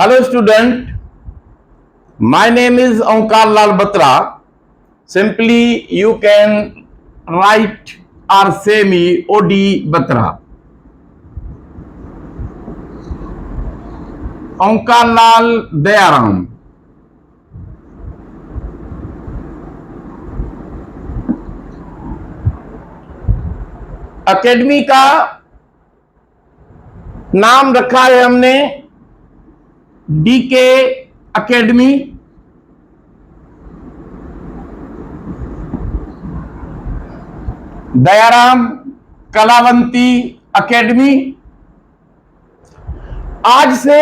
Hello student, my name is Onkar Lal Batra. Simply you can write or say me OD Batra. Onkar Lal Dayaram. Academy का नाम रखा है हमने DK academy. Dayaram Kalawanti academy. आज से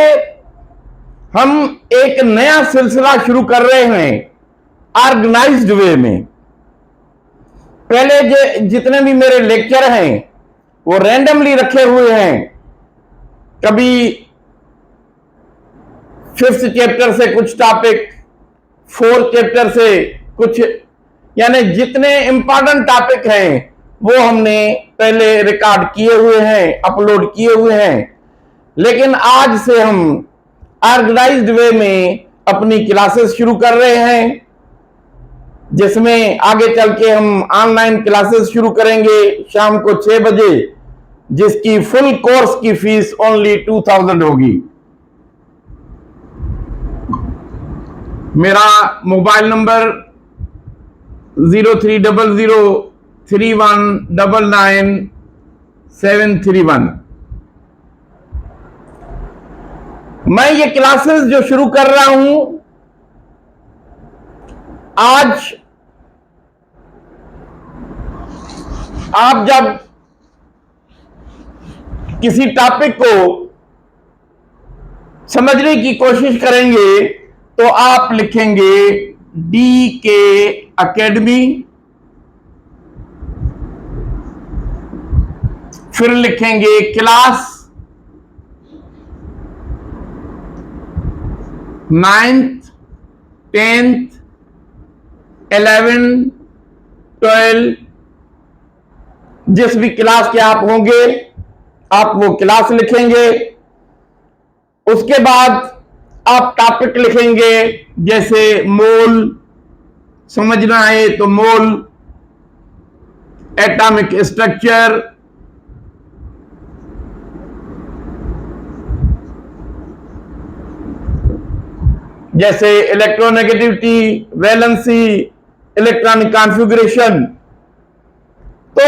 हम एक नया सिलसिला शुरू कर रहे हैं ऑर्गेनाइज्ड वे में। पहले जितने भी मेरे लेक्चर हैं वो रैंडमली रखे हुए हैं। कभी 5th चैप्टर से कुछ टॉपिक, 4th चैप्टर से कुछ, यानी जितने इंपॉर्टेंट टॉपिक हैं वो हमने पहले रिकॉर्ड किए हुए हैं, अपलोड किए हुए हैं। लेकिन आज से हम ऑर्गेनाइज्ड वे में अपनी क्लासेस शुरू कर रहे हैं, जिसमें आगे चल के हम ऑनलाइन क्लासेस शुरू करेंगे शाम को 6 बजे, जिसकी फुल कोर्स की फीस ओनली 2000 होगी। मेरा मोबाइल नंबर 030031999731। मैं ये क्लासेस जो शुरू कर रहा हूं, आज आप जब किसी टॉपिक को समझने की कोशिश करेंगे तो आप लिखेंगे डीके अकेडमी, फिर लिखेंगे क्लास 9th 10th 11 12, जिस भी क्लास के आप होंगे आप वो क्लास लिखेंगे। उसके बाद आप टॉपिक लिखेंगे, जैसे मोल समझना है तो मोल, एटॉमिक स्ट्रक्चर, जैसे इलेक्ट्रोनेगेटिविटी, वैलेंसी, इलेक्ट्रॉनिक कॉन्फ़िगरेशन। तो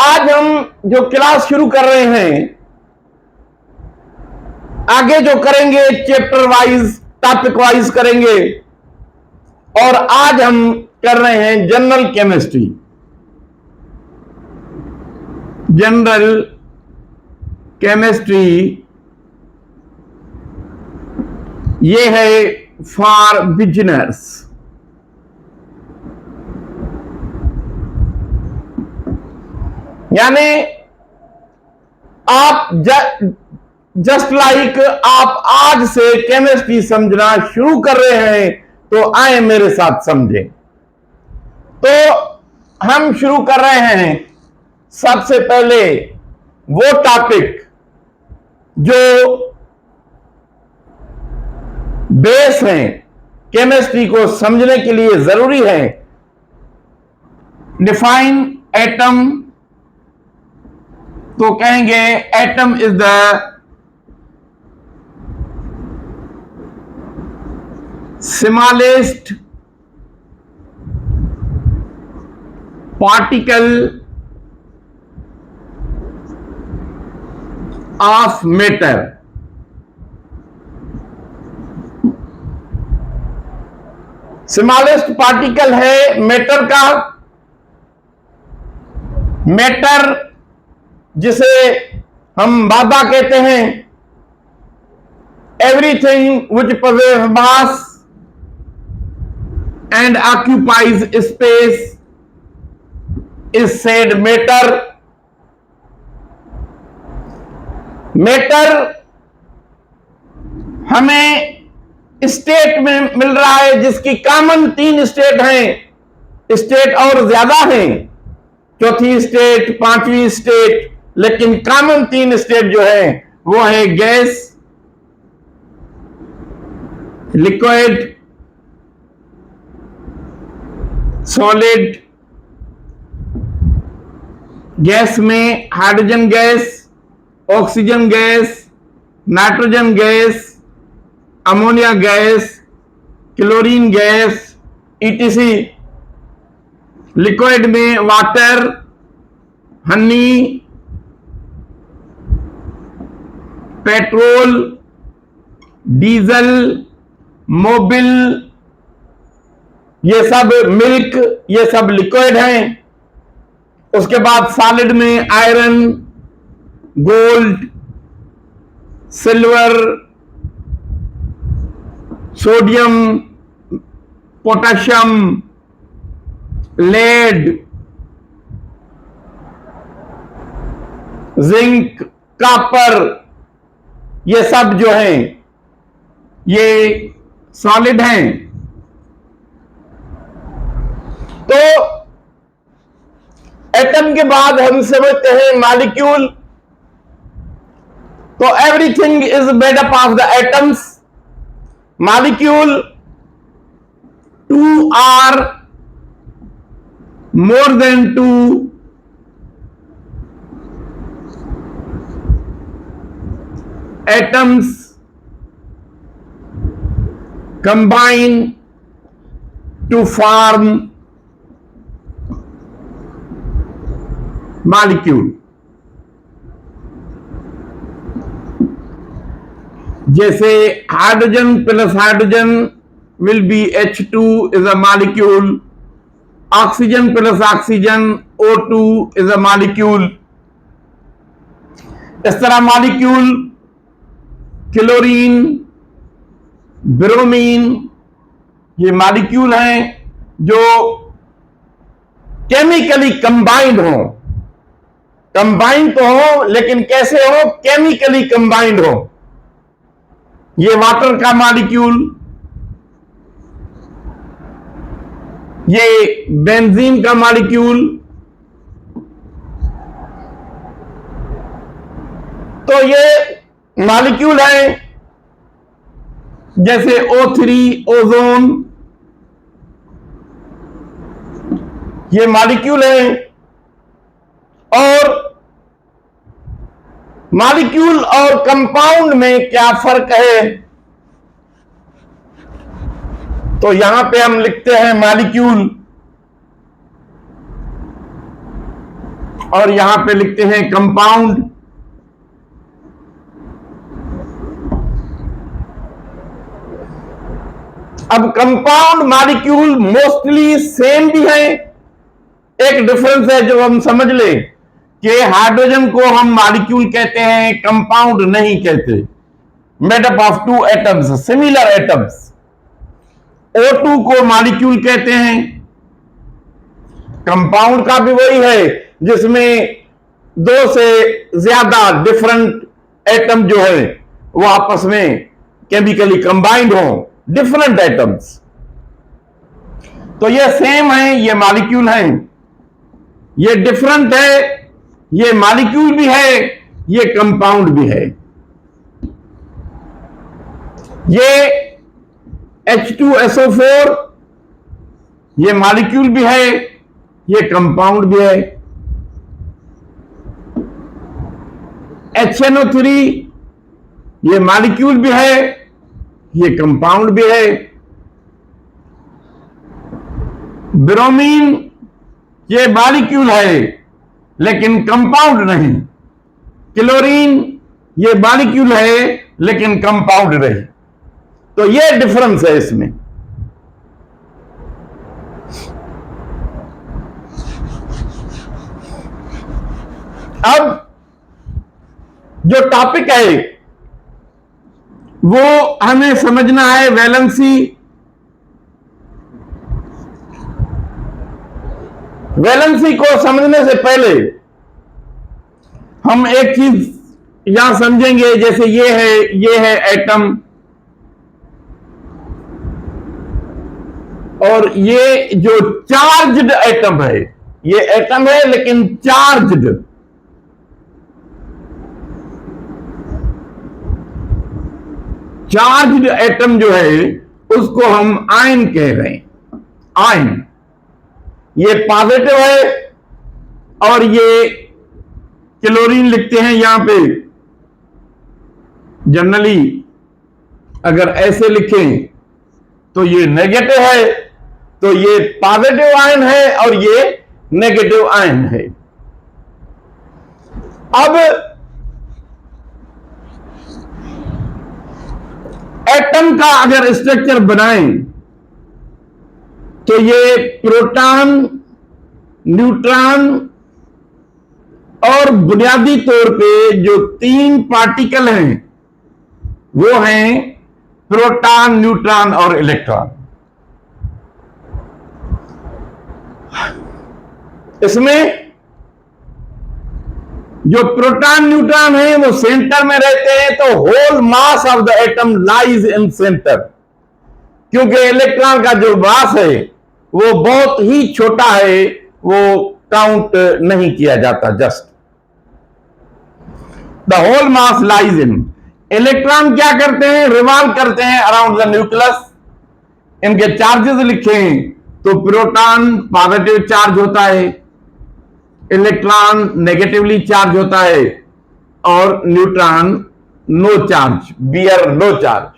आज हम जो क्लास शुरू कर रहे हैं, आगे जो करेंगे चैप्टर वाइज, टॉपिक वाइज करेंगे। और आज हम कर रहे हैं जनरल केमिस्ट्री। जनरल केमिस्ट्री ये है फॉर बिगिनर्स। यानी आप जस्ट लाइक आप आज से केमिस्ट्री समझना शुरू कर रहे हैं, तो आए मेरे साथ समझें। तो हम शुरू कर रहे हैं सबसे पहले वो टॉपिक जो बेस हैं, केमिस्ट्री को समझने के लिए जरूरी है। डिफाइन एटम, तो कहेंगे atom is the smallest particle of matter. Smallest particle है मैटर का। मैटर जिसे हम मादा कहते हैं, everything which possesses mass and occupies space is said matter. Matter हमें स्टेट में मिल रहा है, जिसकी कॉमन 3 स्टेट हैं। स्टेट और ज्यादा हैं, 4थी स्टेट, 5वीं स्टेट, लेकिन कॉमन 3 स्टेट जो है वो है गैस, लिक्विड, सॉलिड, गैस में hydrogen gas, oxygen gas, nitrogen gas, ammonia gas, chlorine gas, etc. Liquid में water, honey, petrol, diesel, Mobil, ये सब मिल्क, ये सब लिक्विड हैं। उसके बाद सॉलिड में iron, gold, silver, sodium, potassium, lead, zinc, copper, ये सब जो हैं ये सॉलिड हैं। तो एटम के बाद हम समझते हैं मॉलिक्यूल। तो everything is made up of the atoms. Molecule, two or more than two atoms combine to form molecule। जैसे hydrogen plus hydrogen will be H2 is a molecule। Oxygen plus oxygen O2 is a molecule. इस तरह molecule chlorine, bromine, ये molecule हैं जो chemically combined हो। Combined तो हो लेकिन कैसे हो? केमिकली कंबाइंड हो। ये वाटर का मॉलिक्यूल, ये बेंजीन का मॉलिक्यूल। तो ये मॉलिक्यूल है जैसे O3, ओजोन, ये मॉलिक्यूल है। और मॉलिक्यूल और कंपाउंड में क्या फर्क है? तो यहां पे हम लिखते हैं मॉलिक्यूल और यहां पे लिखते हैं कंपाउंड। अब कंपाउंड मॉलिक्यूल मोस्टली सेम भी है। एक डिफरेंस है जो हम समझ ले कि हाइड्रोजन को हम मॉलिक्यूल कहते हैं, कंपाउंड नहीं कहते। Made up of two atoms, similar atoms. O2 को मॉलिक्यूल कहते हैं। कंपाउंड का भी वही है जिसमें दो से ज्यादा डिफरेंट एटम जो है वो आपस में केमिकली कंबाइंड हो, डिफरेंट एटम्स। तो ये सेम है, ये मॉलिक्यूल है। ये डिफरेंट है, ये मॉलिक्यूल भी है, ये कंपाउंड भी है। ये H2SO4 ये मॉलिक्यूल भी है, ये कंपाउंड भी है। HNO3 ये मॉलिक्यूल भी है, ये कंपाउंड भी है। ब्रोमीन ये मॉलिक्यूल है लेकिन कंपाउंड नहीं। क्लोरीन ये मॉलिक्यूल है लेकिन कंपाउंड नहीं। तो ये डिफरेंस है इसमें। अब जो टॉपिक है वो हमें समझना है वैलेंसी। वैलेंसी को समझने से पहले हम एक चीज यहां समझेंगे। जैसे ये है एटम और ये जो चार्ज्ड एटम है, ये एटम है लेकिन चार्ज्ड। चार्ज्ड एटम जो है उसको हम आयन कह रहे हैं। आयन ये पॉजिटिव है और ये क्लोरीन लिखते हैं यहां पे। जनरली अगर ऐसे लिखें तो ये नेगेटिव है, तो ये पॉजिटिव आयन है और ये नेगेटिव आयन है। अब एटम का अगर स्ट्रक्चर बनाएं तो ये प्रोटॉन, न्यूट्रॉन और बुनियादी तौर पे जो 3 पार्टिकल हैं वो हैं प्रोटॉन, न्यूट्रॉन और इलेक्ट्रॉन। इसमें जो प्रोटॉन न्यूट्रॉन है वो सेंटर में रहते हैं, तो whole mass of the atom lies in centre. क्योंकि इलेक्ट्रॉन का जो मास है वो बहुत ही छोटा है, वो काउंट नहीं किया जाता, just the whole mass lies in. Electron क्या करते हैं? रिवॉल्व करते हैं अराउंड द न्यूक्लियस। इनके चार्जेस लिखें तो प्रोटॉन पॉजिटिव चार्ज होता है, इलेक्ट्रॉन नेगेटिवली चार्ज होता है और neutron no charge, bear no charge.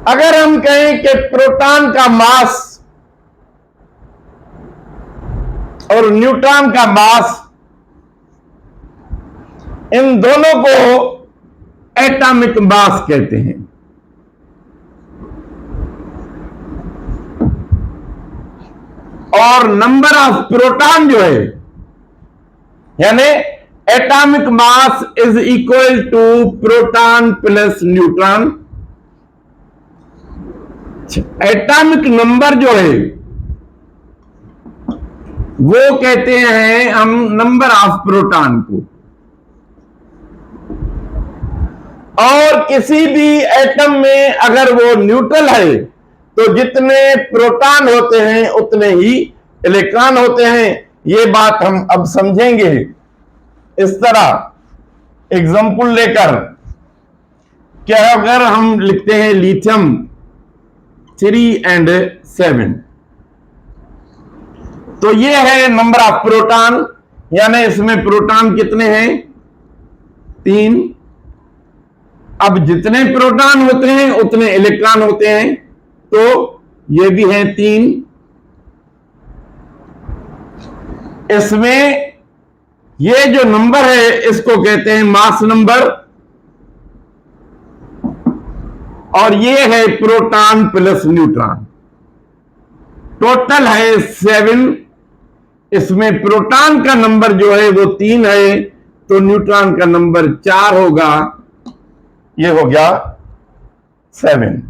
अगर हम कहें कि प्रोटॉन का मास और न्यूट्रॉन का मास, इन दोनों को एटॉमिक मास कहते हैं। और नंबर ऑफ प्रोटॉन जो है, यानी atomic mass is equal to proton plus neutron. Atomic number जो है वो कहते हैं हम नंबर ऑफ प्रोटॉन को। और किसी भी एटम में अगर वो न्यूट्रल है तो जितने प्रोटॉन होते हैं उतने ही इलेक्ट्रॉन होते हैं। ये बात हम अब समझेंगे इस तरह एग्जांपल लेकर। क्या अगर हम लिखते हैं लिथियम 3 and 7, तो ये है नंबर ऑफ प्रोटॉन, यानी इसमें प्रोटॉन कितने हैं? 3। अब जितने प्रोटॉन होते हैं उतने इलेक्ट्रॉन होते हैं, तो ये भी है 3। इसमें ये जो नंबर है इसको कहते हैं मास नंबर, और ये है प्रोटॉन प्लस न्यूट्रॉन। टोटल है 7। इसमें प्रोटॉन का नंबर जो है वो 3 है, तो न्यूट्रॉन का नंबर 4 होगा। ये हो गया 7।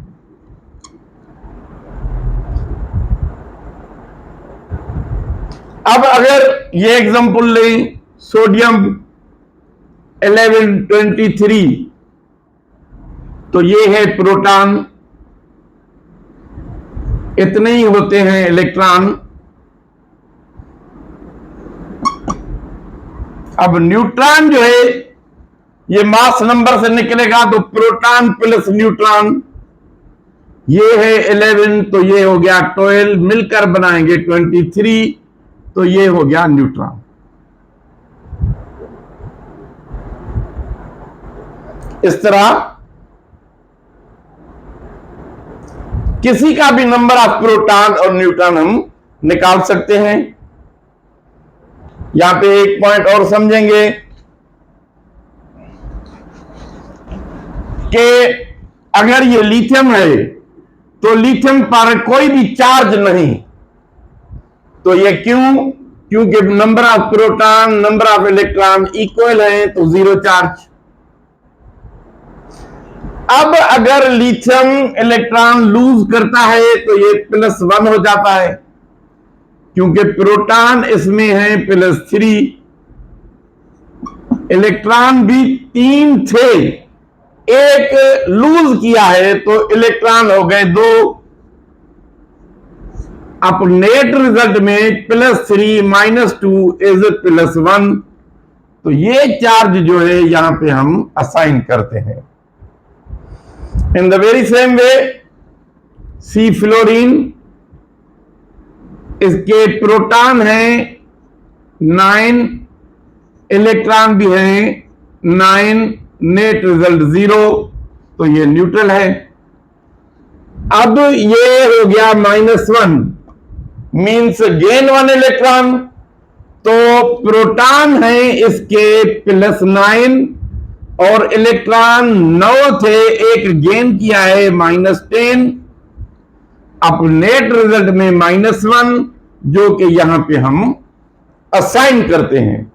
अब अगर ये एग्जांपल लें, सोडियम 1123, तो ये है प्रोटॉन, इतने ही होते हैं इलेक्ट्रॉन। अब न्यूट्रॉन जो है ये मास नंबर से निकलेगा, तो प्रोटॉन प्लस न्यूट्रॉन, ये है 11, तो ये हो गया 12, मिलकर बनाएंगे 23, तो ये हो गया न्यूट्रॉन। इस तरह किसी का भी नंबर ऑफ प्रोटॉन और न्यूट्रॉन हम निकाल सकते हैं। यहां पे एक पॉइंट और समझेंगे कि अगर ये लिथियम है तो लिथियम पर कोई भी चार्ज नहीं, तो ये क्यों? क्योंकि number of proton number of electron equal है, तो 0 चार्ज। अब अगर लिथियम इलेक्ट्रॉन लूज करता है तो ये +1 हो जाता है, क्योंकि प्रोटॉन इसमें है +3, इलेक्ट्रॉन भी 3 थे, एक लूज किया है तो इलेक्ट्रॉन हो गए 2। अब नेट रिजल्ट में +3 - 2 इज +1, तो ये चार्ज जो है यहां पे हम असाइन करते हैं। In the very same way, see fluorine, इसके प्रोटॉन हैं 9, इलेक्ट्रॉन भी हैं 9, नेट रिजल्ट 0, तो ये न्यूट्रल है। अब ये हो गया -1, मीन्स गेन 1 इलेक्ट्रॉन, तो प्रोटॉन है इसके +9 और इलेक्ट्रॉन 9 थे, एक गेन किया है -10। अब नेट रिजल्ट में -1, जो कि यहां पे हम असाइन करते हैं।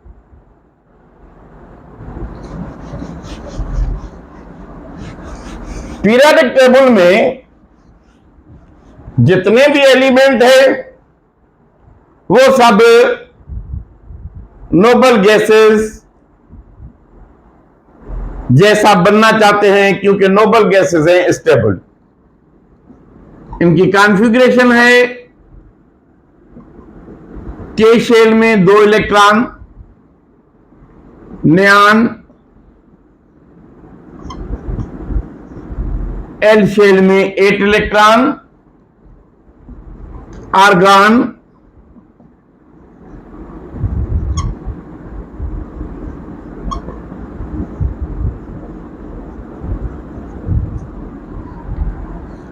पीरियोडिक टेबल में जितने भी एलिमेंट हैं वो सब नोबल गैसेस जैसा बनना चाहते हैं, क्योंकि नोबल गैसेस हैं स्टेबल। इनकी कॉन्फ़िगरेशन है के शेल में 2 इलेक्ट्रॉन, नियॉन, एल शेल में 8 इलेक्ट्रॉन, आर्गन,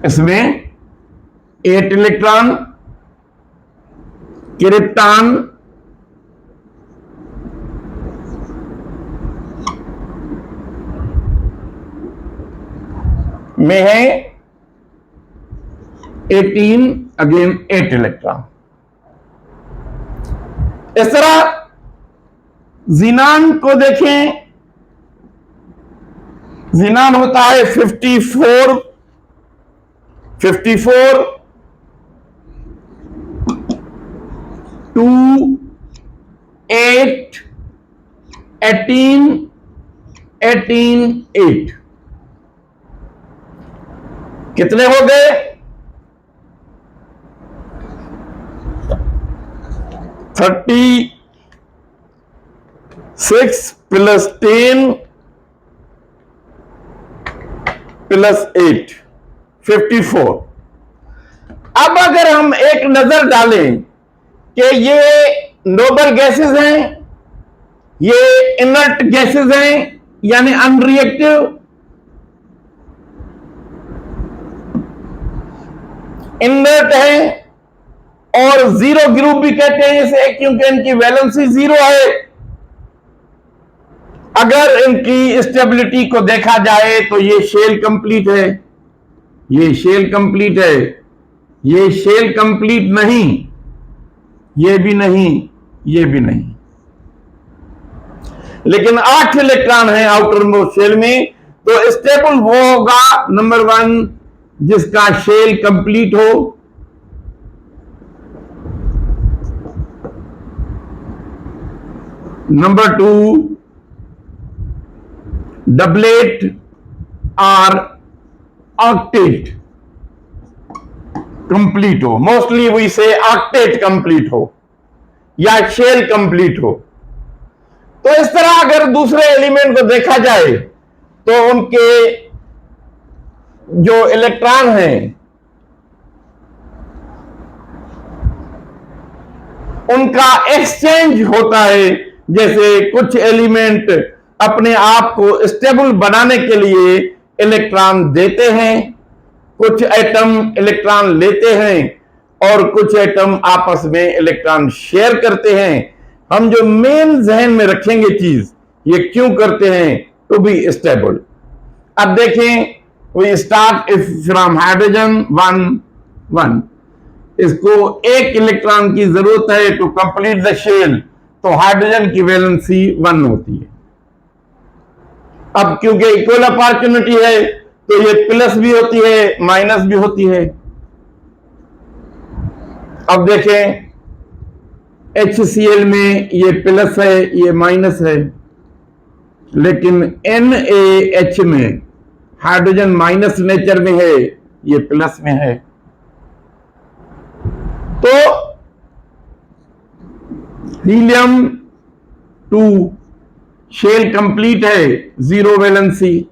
इसमें 8 इलेक्ट्रॉन, क्रिप्टॉन, में है 18, अगेन 8 इलेक्ट्रॉन। इस तरह ज़ीनान को देखें, ज़ीनान होता है 54, 2, 8, 18, 18, 8, कितने हो गए? 36 + 10 + 8, 54। अब अगर हम एक नजर डालें कि ये नोबल गैसेस हैं, ये इनर्ट गैसेस हैं, यानी अनरिएक्टिव, इनर्ट है, और 0 ग्रुप भी कहते हैं इसे, क्योंकि इनकी वैलेंसी 0 है। अगर इनकी स्टेबिलिटी को देखा जाए तो ये शेल कंप्लीट है, ये शेल कंप्लीट है, ये शेल कंप्लीट नहीं, ये भी नहीं, ये भी नहीं। लेकिन 8 इलेक्ट्रॉन है आउटर मोस्ट शेल में, तो स्टेबल वो होगा नंबर 1 जिसका शेल कंप्लीट हो। नंबर 2 डबलेट और ऑक्टेट कंप्लीट हो, मोस्टली वी से ऑक्टेट कंप्लीट हो या शेल कंप्लीट हो। तो इस तरह अगर दूसरे एलिमेंट को देखा जाए तो उनके जो इलेक्ट्रॉन हैं उनका एक्सचेंज होता है। जैसे कुछ एलिमेंट अपने आप को स्टेबल बनाने के लिए इलेक्ट्रॉन देते हैं, कुछ एटम इलेक्ट्रॉन लेते हैं, और कुछ एटम आपस में इलेक्ट्रॉन शेयर करते हैं। हम जो मेन जहन में रखेंगे चीज, ये क्यों करते हैं? To be stable. अब देखें, वी स्टार्ट फ्रॉम हाइड्रोजन 1, इसको 1 इलेक्ट्रॉन की जरूरत है टू कंप्लीट द शेल, तो हाइड्रोजन की वैलेंसी 1 होती है। अब क्योंकि इक्वल अपॉर्चुनिटी है तो ये प्लस भी होती है, माइनस भी होती है। अब देखें, HCl में ये प्लस है, ये माइनस है, लेकिन NaH में हाइड्रोजन माइनस नेचर में है, ये प्लस में है। तो हीलियम 2 शेल कंप्लीट है, 0 वैलेंसी।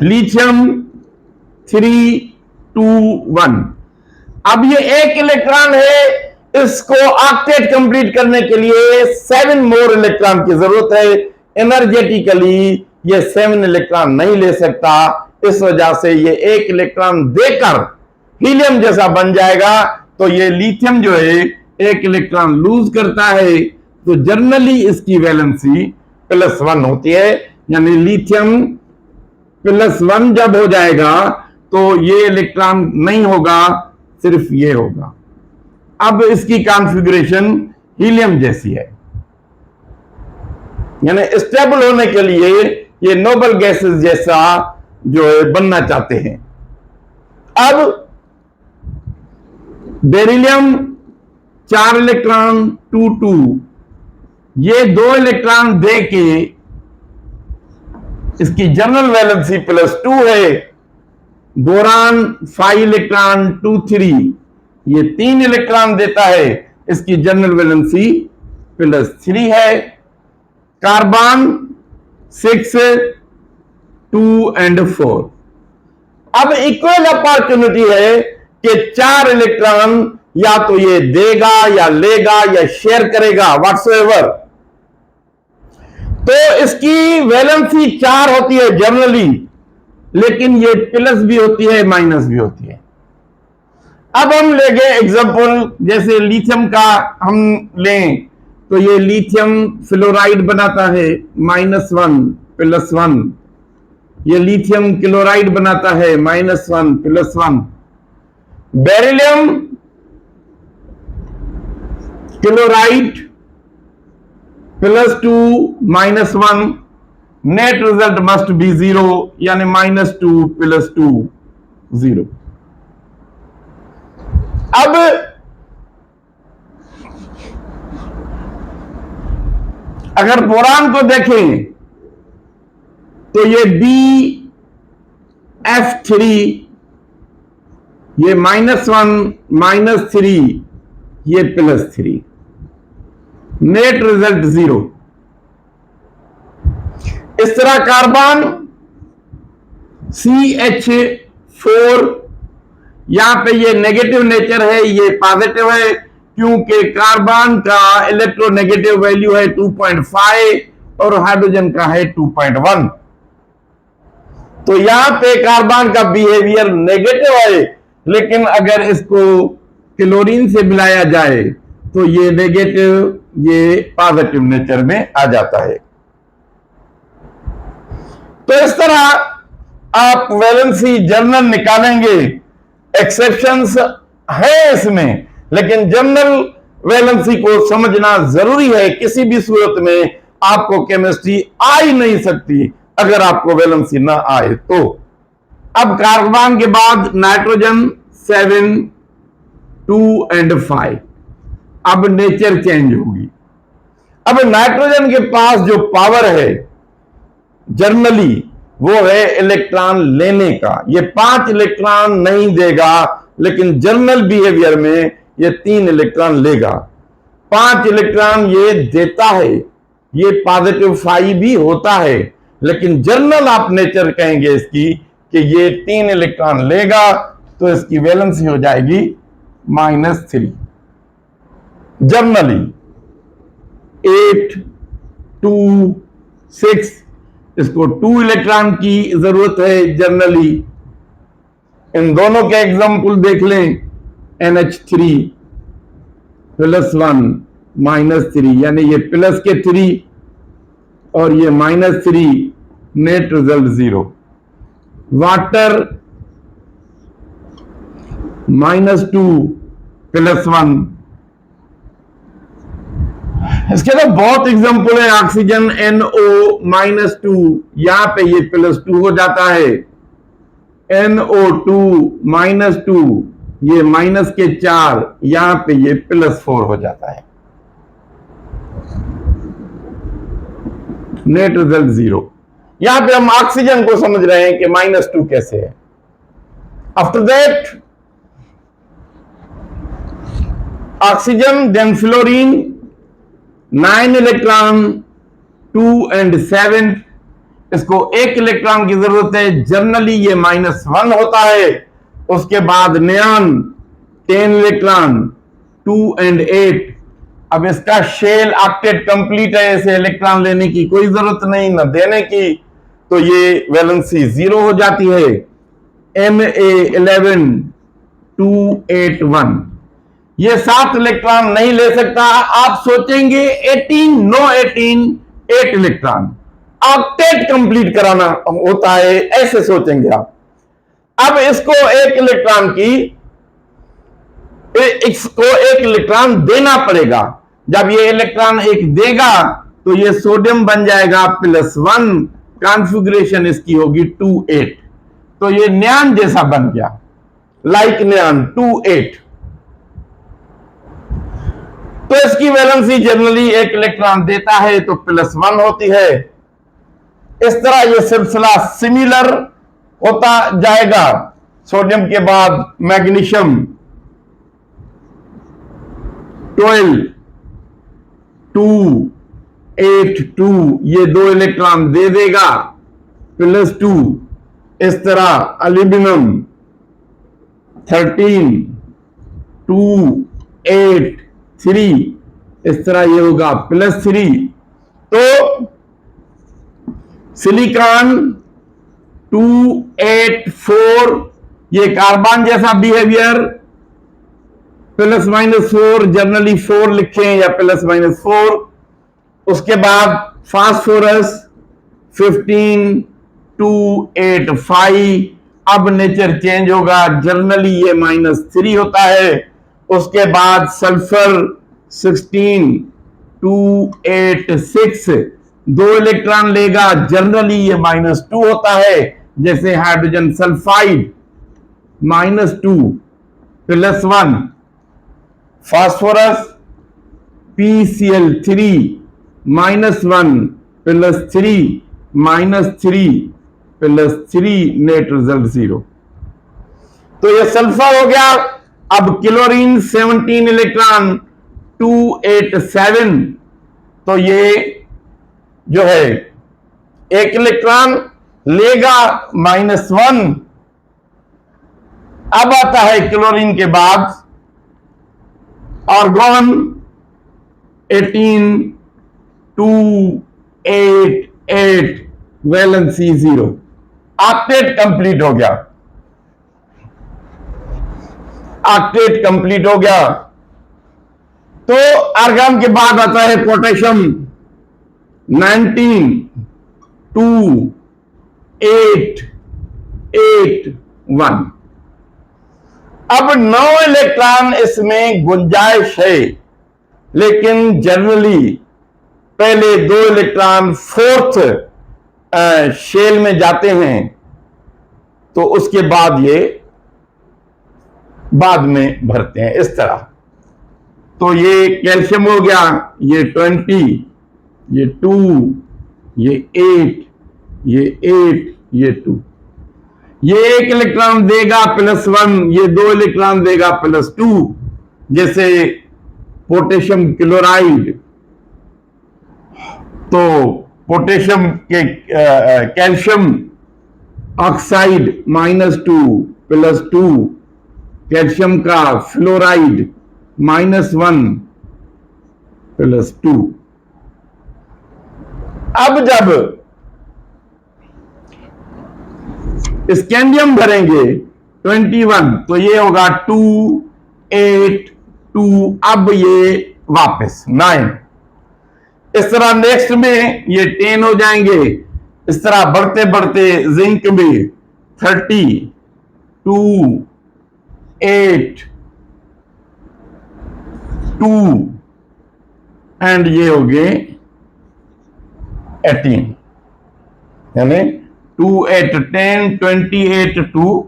लिथियम 321। अब ये एक इलेक्ट्रॉन है, इसको ऑक्टेट कंप्लीट करने के लिए 7 मोर इलेक्ट्रॉन की जरूरत है। एनर्जेटिकली ये 7 इलेक्ट्रॉन नहीं ले सकता, इस वजह से ये एक इलेक्ट्रॉन देकर हीलियम जैसा बन जाएगा। तो ये लिथियम जो है एक इलेक्ट्रॉन लूज करता है, तो जनरली इसकी वैलेंसी +1 होती है, यानी लिथियम +1 जब हो जाएगा तो ये इलेक्ट्रॉन नहीं होगा, सिर्फ ये होगा। अब इसकी कॉन्फ़िगरेशन हीलियम जैसी है, यानी स्टेबल होने के लिए ये नोबल गैसेस जैसा जो है बनना चाहते हैं। अब बेरिलियम 4 इलेक्ट्रॉन 2 ये 2 इलेक्ट्रॉन दे के इसकी जनरल वैलेंसी +2 है। बोरान 5 इलेक्ट्रॉन 2 3 ये 3 इलेक्ट्रॉन देता है, इसकी जनरल वैलेंसी +3 है। कार्बन 6 2 और 4। अब इक्वल अपॉर्चुनिटी है कि 4 इलेक्ट्रॉन या तो ये देगा या लेगा या शेयर करेगा, व्हाट्सएवर। तो इसकी वैलेंसी 4 होती है जनरली, लेकिन ये प्लस भी होती है माइनस भी होती है। अब हम लेंगे एग्जांपल, जैसे लिथियम का हम लें तो ये लिथियम फ्लोराइड बनाता है -1 +1, ये लिथियम क्लोराइड बनाता है -1 +1। Beryllium chloride +2 -1, net result must be 0, यानी -2 +2 0। अब अगर बोरान को देखें तो ये BF3 ये -1 -3 ये +3, नेट रिजल्ट 0। इस तरह कार्बन CH4, यहां पे ये नेगेटिव नेचर है, ये पॉजिटिव है, क्योंकि कार्बन का इलेक्ट्रोनेगेटिव वैल्यू है 2.5 और हाइड्रोजन का है 2.1। तो यहां पे कार्बन का बिहेवियर नेगेटिव है, लेकिन अगर इसको क्लोरीन से मिलाया जाए तो ये नेगेटिव ये पॉजिटिव नेचर में आ जाता है। तो इस तरह आप वैलेंसी जनरल निकालेंगे। एक्सेप्शंस है इसमें, लेकिन जनरल वैलेंसी को समझना जरूरी है। किसी भी सूरत में आपको केमिस्ट्री आ ही नहीं सकती अगर आपको वैलेंसी ना आए तो। अब कार्बन के बाद नाइट्रोजन 7 2 और 5। अब नेचर चेंज होगी। अब नाइट्रोजन के पास जो पावर है जनरली वो है इलेक्ट्रॉन लेने का। ये 5 इलेक्ट्रॉन नहीं देगा, लेकिन जनरल बिहेवियर में ये 3 इलेक्ट्रॉन लेगा। 5 इलेक्ट्रॉन ये देता है, ये पॉजिटिव 5 भी होता है, लेकिन जनरल आप नेचर कहेंगे इसकी कि ये 3 इलेक्ट्रॉन लेगा, तो इसकी वैलेंसी हो जाएगी -3। जनरली 8 2 6 इसको 2 इलेक्ट्रॉन की जरूरत है जनरली। इन दोनों के एग्जाम्पल देख लें, NH3 +1 -3, यानी ये प्लस के 3 और ये -3, नेट रिजल्ट 0। वाटर -2 +1। इसके तो बहुत एग्जांपल है। ऑक्सीजन NO -2, यहां पे ये +2 हो जाता है। NO2 -2, ये -4, यहां पे ये +4 हो जाता है। Net result 0। यहां पे हम ऑक्सीजन को समझ रहे हैं कि -2 कैसे है। After that oxygen, then fluorine 9 electron 2 और 7, इसको 1 इलेक्ट्रॉन की जरूरत है, जनरली ये -1 होता है। उसके बाद नियॉन 10 इलेक्ट्रॉन 2 and 8। अब इसका शेल ऑक्टेट कंप्लीट है, इसे इलेक्ट्रॉन लेने की कोई जरूरत नहीं, न देने की, तो ये वैलेंसी 0 हो जाती है। Ma11 281, ये 7 इलेक्ट्रॉन नहीं ले सकता। आप सोचेंगे 18, नो 18, 8 इलेक्ट्रॉन ऑक्टेट कंप्लीट कराना होता है, ऐसे सोचेंगे आप। अब इसको 1 इलेक्ट्रॉन देना पड़ेगा। जब ये इलेक्ट्रॉन 1 देगा तो ये सोडियम बन जाएगा +1, कॉन्फ़िगरेशन इसकी होगी 2-8, तो ये नियॉन जैसा बन गया, लाइक नियॉन 2-8। तो इसकी वैलेंसी जनरली 1 इलेक्ट्रॉन देता है तो +1 होती है। इस तरह यह सिलसिला सिमिलर होता जाएगा। सोडियम के बाद मैग्नीशियम 12 2 8 2, ये 2 इलेक्ट्रॉन दे देगा +2। इस तरह एल्यूमिनियम 13 2 8 3, इस तरह ये होगा +3। तो सिलिकॉन 2 8 4, ये कार्बन जैसा बिहेवियर, +-4, जनरली 4 लिखें या +-4। उसके बाद फास्फोरस 15 2 8 5, अब नेचर चेंज होगा, जनरली ये -3 होता है। उसके बाद सल्फर 16 2 8 6, 2 इलेक्ट्रॉन लेगा, जनरली ये -2 होता है, जैसे hydrogen sulphide -2 +1। Phosphorus PCl3 -1 +3 -3 +3, net result 0। तो ये सल्फर हो गया। अब क्लोरीन 17 इलेक्ट्रॉन 2 8 7, तो ये जो है 1 इलेक्ट्रॉन लेगा -1। अब आता है क्लोरीन के बाद आर्गन 18 2 8 8, वैलेंसी 0, ऑक्टेट कंप्लीट हो गया, ऑक्टेट कंप्लीट हो गया। तो आर्गन के बाद आता है पोटेशियम 19 2 8 8 1। अब 9 इलेक्ट्रॉन इसमें गुंजाइश है, लेकिन जनरली पहले 2 इलेक्ट्रॉन 4th शेल में जाते हैं, तो उसके बाद ये बाद में भरते हैं इस तरह। तो ये कैल्शियम हो गया, ये 20, ये 2, ये 8, ये 8, ये 2। ये 1 इलेक्ट्रॉन देगा +1, ये 2 इलेक्ट्रॉन देगा +2, जैसे पोटेशियम क्लोराइड। तो पोटेशियम के कैल्शियम ऑक्साइड -2 +2, कैल्शियम का फ्लोराइड -1 +2। अब जब स्कैंडियम भरेंगे 21, तो ये होगा 2 8 2, अब ये वापस 9। इस तरह नेक्स्ट में ये 10 हो जाएंगे। इस तरह बढ़ते बढ़ते जिंक में 30 2 8 2, एंड ये हो गए 18, यानी 2 8 10 28 2।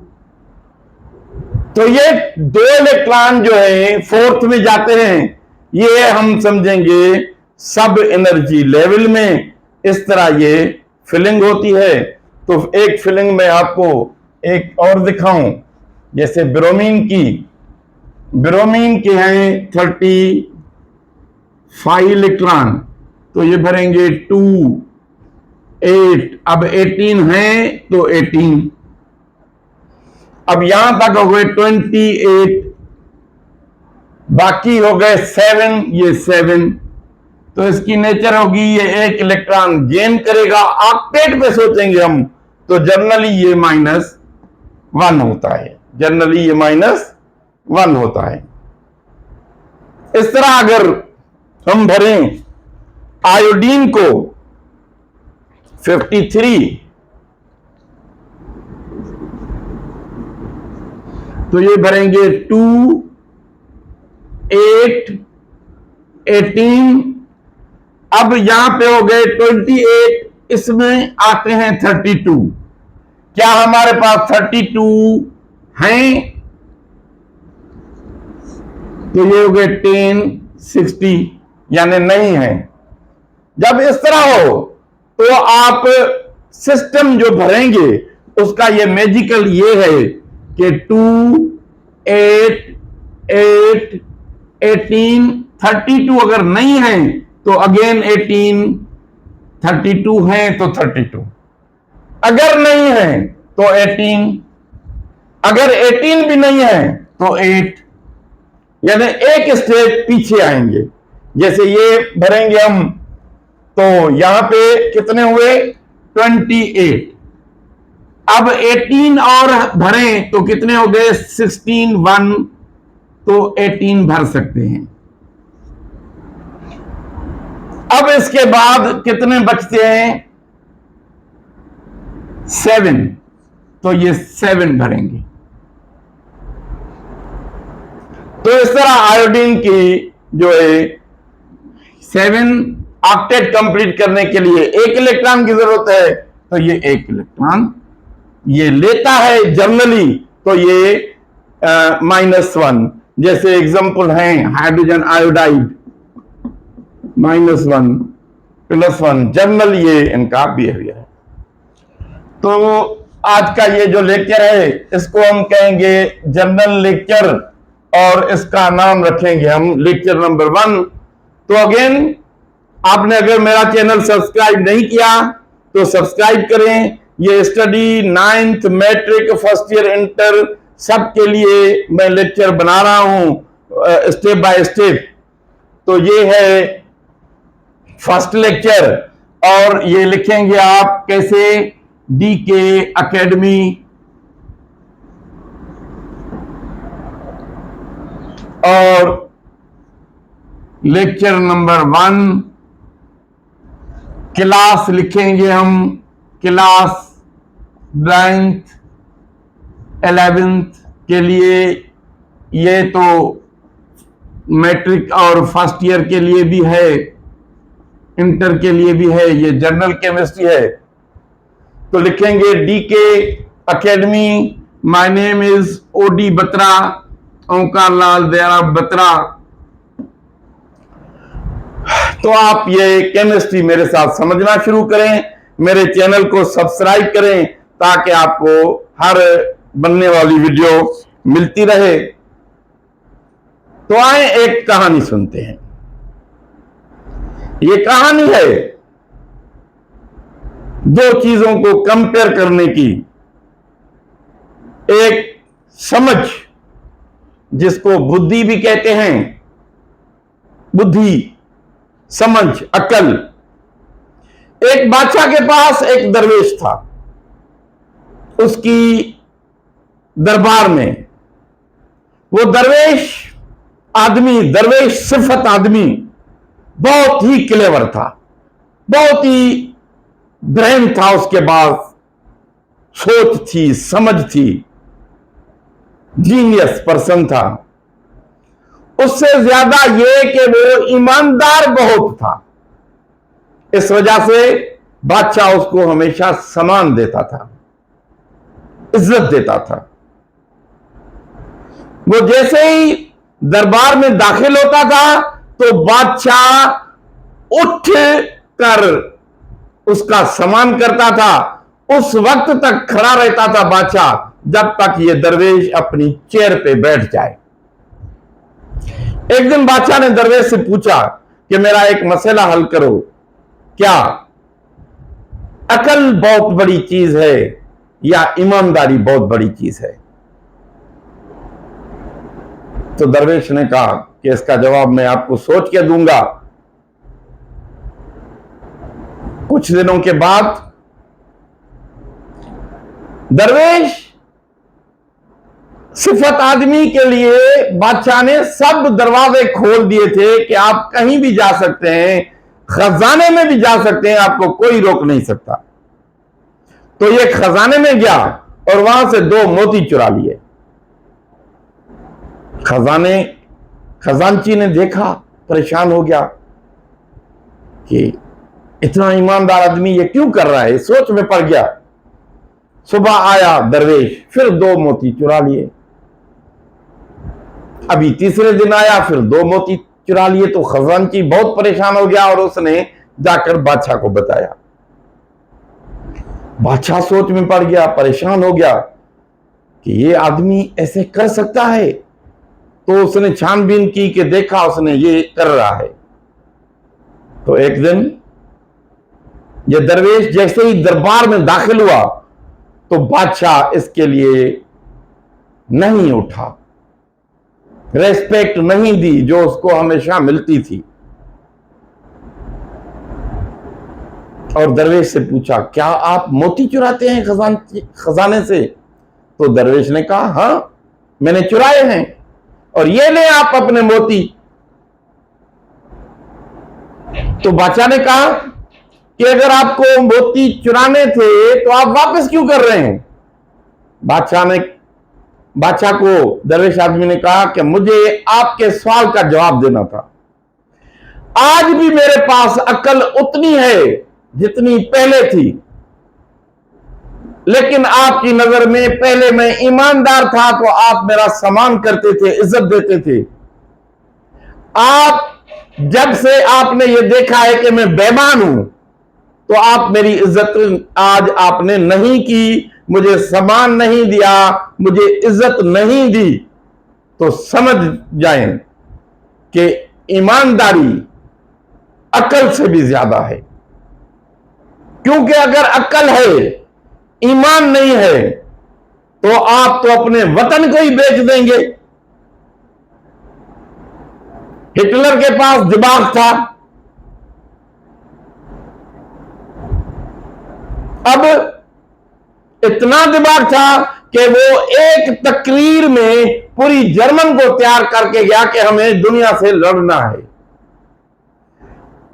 तो ये 2 इलेक्ट्रॉन जो है 4th में जाते हैं, ये हम समझेंगे सब एनर्जी लेवल में। इस तरह ये फिलिंग होती है। तो एक फिलिंग में आपको एक और दिखाऊं, जैसे ब्रोमीन के हैं 35 इलेक्ट्रॉन, तो ये भरेंगे 2 8, अब 18 है तो 18, अब यहां तक हो गए 28, बाकी हो गए 7, ये 7, तो इसकी नेचर होगी ये एक इलेक्ट्रॉन गेन करेगा। ऑक्टेट पे सोचेंगे हम तो जनरली ये -1 होता है, जनरली ये -1 होता है। इस तरह अगर हम भरें आयोडीन को 53, तो ये भरेंगे 2, 8, 18, अब यहां पे हो गए 28, इसमें आते हैं 32। क्या हमारे पास 32 हैं? तो ये हो गए 10, 60, यानी नहीं है। जब इस तरह हो तो आप सिस्टम जो भरेंगे उसका ये मैजिकल ये है कि 2, 8, 8, 18, 32 अगर नहीं है तो अगेन 18, 32 है तो 32, अगर नहीं है तो 18, अगर 18 भी नहीं है तो 8, यानी एक स्टेज पीछे आएंगे। जैसे ये भरेंगे हम तो यहां पे कितने हुए 28, अब 18 और भरें तो कितने हो गए 16, 1, तो 18 भर सकते हैं। अब इसके बाद कितने बचते हैं 7, तो ये 7 भरेंगे। तो इस तरह आयोडीन की जो है 7 ऑक्टेट कंप्लीट करने के लिए 1 इलेक्ट्रॉन की जरूरत है, तो ये 1 इलेक्ट्रॉन ये लेता है जनरली, तो ये -1। जैसे एग्जांपल है हाइड्रोजन आयोडाइड -1, +1, जनरल ये इनका बिहेवियर है। तो आज का ये जो लेक्चर है इसको हम कहेंगे जनरल लेक्चर, और इसका नाम रखेंगे हम लेक्चर नंबर 1। तो अगेन आपने अगर मेरा चैनल सब्सक्राइब नहीं किया तो सब्सक्राइब करें। ये study 9th matric, first year, inter सबके लिए मैं लेक्चर बना रहा हूं स्टेप बाय स्टेप। तो ये है फर्स्ट लेक्चर, और ये लिखेंगे आप कैसे DK एकेडमी, और लेक्चर नंबर 1 क्लास लिखेंगे हम, क्लास 9th 11th के लिए, ये तो मैट्रिक और फर्स्ट ईयर के लिए भी है, इंटर के लिए भी है, ये जनरल केमिस्ट्री है। तो लिखेंगे DK academy, my name is OD Batra, Onkar Lal Dayara Batra. तो आप ये केमिस्ट्री मेरे साथ समझना शुरू करें, मेरे चैनल को सब्सक्राइब करें ताकि आपको हर बनने वाली वीडियो मिलती रहे। तो आए एक कहानी सुनते हैं। ये कहानी है 2 चीजों को कंपेयर करने की, एक समझ जिसको बुद्धि भी कहते हैं, बुद्धि, समझ, अकल। एक बादशाह के पास एक दरवेश था, उसकी दरबार में वो दरवेश आदमी, दरवेश सिफत आदमी बहुत ही क्लेवर था, बहुत ही ब्रेन था, उसके पास सोच थी, समझ थी, जीनियस पर्सन था। उससे ज्यादा ये कि वो ईमानदार बहुत था। इस वजह से बादशाह उसको हमेशा सम्मान देता था, इज्जत देता था। वो जैसे ही दरबार में दाखिल होता था तो बादशाह उठ कर उसका सम्मान करता था। उस वक्त तक खड़ा रहता था बादशाह जब तक ये दरवेश अपनी चेयर पे बैठ जाए। एक दिन बादशाह ने दरवेश से पूछा कि मेरा एक मसला हल करो। क्या? अकल बहुत बड़ी चीज है या ईमानदारी बहुत बड़ी चीज है? तो दरवेश ने कहा कि इसका जवाब मैं आपको सोच के दूंगा। कुछ दिनों के बाद दरवेश सिफत आदमी के लिए बादशाह ने सब दरवाजे खोल दिए थे कि आप कहीं भी जा सकते हैं, खजाने में भी जा सकते हैं, आपको कोई रोक नहीं सकता। तो ये खजाने में गया और वहां से 2 मोती चुरा लिए। खजांची ने देखा, परेशान हो गया कि इतना ईमानदार आदमी ये क्यों कर रहा है, सोच में पड़ गया। सुबह आया दरवेश, फिर 2 मोती चुरा लिए। अभी तीसरे दिन आया, फिर 2 मोती चुरा लिए। तो खजांची बहुत परेशान हो गया और उसने जाकर बादशाह को बताया। बादशाह सोच में पड़ गया, परेशान हो गया कि ये आदमी ऐसे कर सकता है। तो उसने छानबीन की कि देखा, उसने ये कर रहा है। तो एक दिन ये दरवेश जैसे ही दरबार में दाखिल हुआ तो बादशाह इसके लिए नहीं उठा, रेस्पेक्ट नहीं दी जो उसको हमेशा मिलती थी। और दरवेश से पूछा, क्या आप मोती चुराते हैं खजाने से? तो दरवेश ने कहा, हां, मैंने चुराए हैं और ये ले आप अपने मोती। तो बादशाह ने कहा कि अगर आपको मोती चुराने थे तो आप वापस क्यों कर रहे हैं? बादशाह को दरवेश आदमी ने कहा कि मुझे आपके सवाल का जवाब देना था। आज भी मेरे पास अकल उतनी है जितनी पहले थी, लेकिन आपकी नजर में पहले मैं ईमानदार था तो आप मेरा सम्मान करते थे, इज्जत देते थे। आप जब से आपने ये देखा है कि मैं बेईमान हूं तो आप मेरी इज्जत आज आपने नहीं की, मुझे सम्मान नहीं दिया, मुझे इज्जत नहीं दी। तो समझ जाएं कि ईमानदारी अकल से भी ज्यादा है। क्योंकि अगर अकल है, ईमान नहीं है, तो आप तो अपने वतन को ही बेच देंगे। हिटलर के पास दिमाग था, अब इतना दिमाग था कि वो एक तकरीर में पूरी जर्मन को तैयार करके गया कि हमें दुनिया से लड़ना है,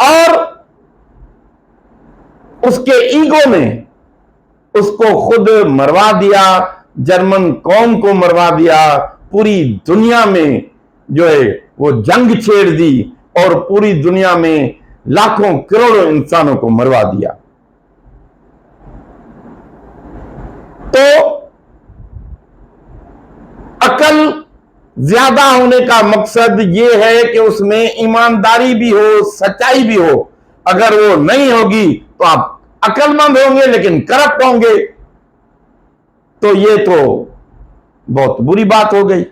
और उसके ईगो ने उसको खुद मरवा दिया, जर्मन कौम को मरवा दिया, पूरी दुनिया में जो है वो जंग छेड़ दी और पूरी दुनिया में लाखों करोड़ों इंसानों को मरवा दिया। तो अकल ज्यादा होने का मकसद यह है कि उसमें ईमानदारी भी हो, सच्चाई भी हो। अगर वो नहीं होगी तो आप अकलमंद होंगे लेकिन करप्ट होंगे, तो ये तो बहुत बुरी बात हो गई।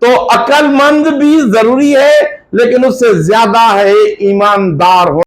तो अकलमंद भी जरूरी है, लेकिन उससे ज्यादा है ईमानदार हो।